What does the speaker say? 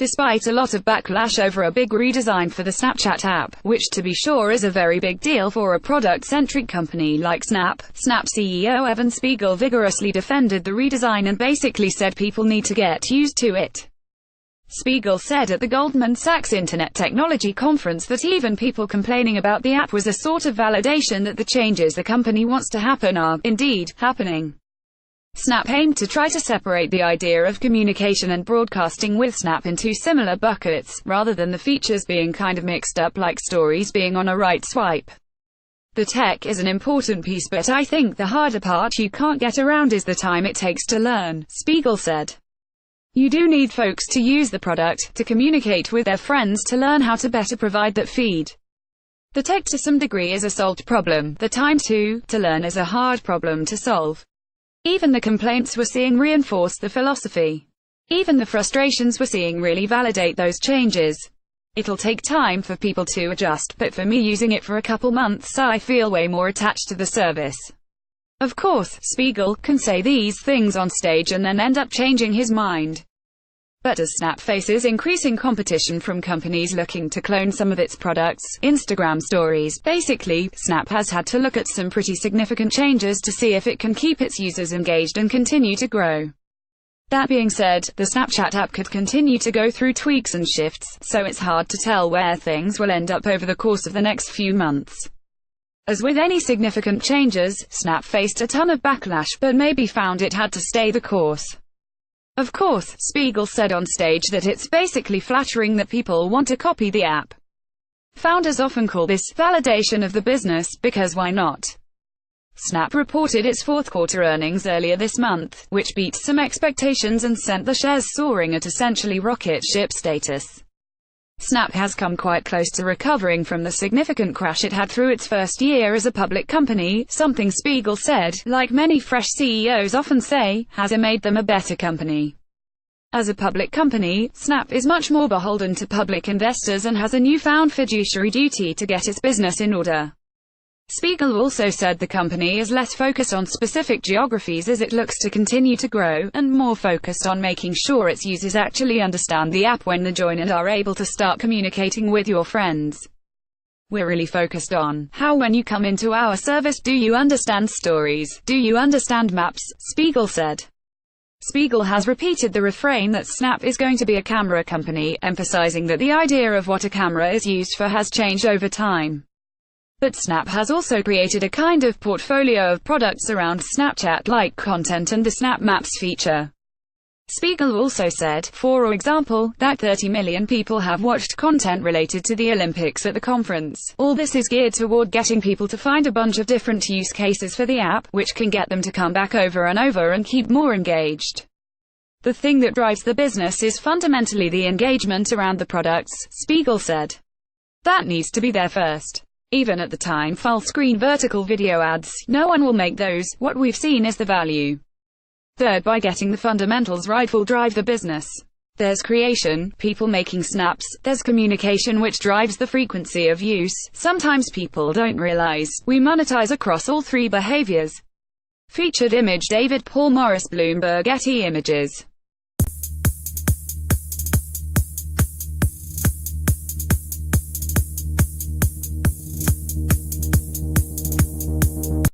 Despite a lot of backlash over a big redesign for the Snapchat app, which to be sure is a very big deal for a product-centric company like Snap, Snap CEO Evan Spiegel vigorously defended the redesign and basically said people need to get used to it. Spiegel said at the Goldman Sachs Internet Technology Conference that even people complaining about the app was a sort of validation that the changes the company wants to happen are, indeed, happening. Snap aimed to try to separate the idea of communication and broadcasting with Snap in two similar buckets, rather than the features being kind of mixed up like stories being on a right swipe. The tech is an important piece, but I think the harder part you can't get around is the time it takes to learn, Spiegel said. You do need folks to use the product, to communicate with their friends, to learn how to better provide that feed. The tech to some degree is a solved problem, the time to learn is a hard problem to solve. Even the complaints we're seeing reinforce the philosophy. Even the frustrations we're seeing really validate those changes. It'll take time for people to adjust, but for me using it for a couple months I feel way more attached to the service. Of course, Spiegel can say these things on stage and then end up changing his mind. But as Snap faces increasing competition from companies looking to clone some of its products, Instagram stories, basically, Snap has had to look at some pretty significant changes to see if it can keep its users engaged and continue to grow. That being said, the Snapchat app could continue to go through tweaks and shifts, so it's hard to tell where things will end up over the course of the next few months. As with any significant changes, Snap faced a ton of backlash, but maybe found it had to stay the course. Of course, Spiegel said on stage that it's basically flattering that people want to copy the app. Founders often call this validation of the business, because why not? Snap reported its fourth quarter earnings earlier this month, which beat some expectations and sent the shares soaring at essentially rocket ship status. Snap has come quite close to recovering from the significant crash it had through its first year as a public company, something Spiegel said, like many fresh CEOs often say, has made them a better company. As a public company, Snap is much more beholden to public investors and has a newfound fiduciary duty to get its business in order. Spiegel also said the company is less focused on specific geographies as it looks to continue to grow, and more focused on making sure its users actually understand the app when they join and are able to start communicating with your friends. We're really focused on how when you come into our service do you understand stories, do you understand maps, Spiegel said. Spiegel has repeated the refrain that Snap is going to be a camera company, emphasizing that the idea of what a camera is used for has changed over time. But Snap has also created a kind of portfolio of products around Snapchat like content and the Snap Maps feature. Spiegel also said, for example, that 30 million people have watched content related to the Olympics at the conference. All this is geared toward getting people to find a bunch of different use cases for the app, which can get them to come back over and over and keep more engaged. The thing that drives the business is fundamentally the engagement around the products, Spiegel said. That needs to be there first. Even at the time full-screen vertical video ads, no one will make those. What we've seen is the value. Third, by getting the fundamentals right will drive the business. There's creation, people making snaps, there's communication which drives the frequency of use. Sometimes people don't realize we monetize across all three behaviors. Featured image David Paul Morris Bloomberg Getty Images.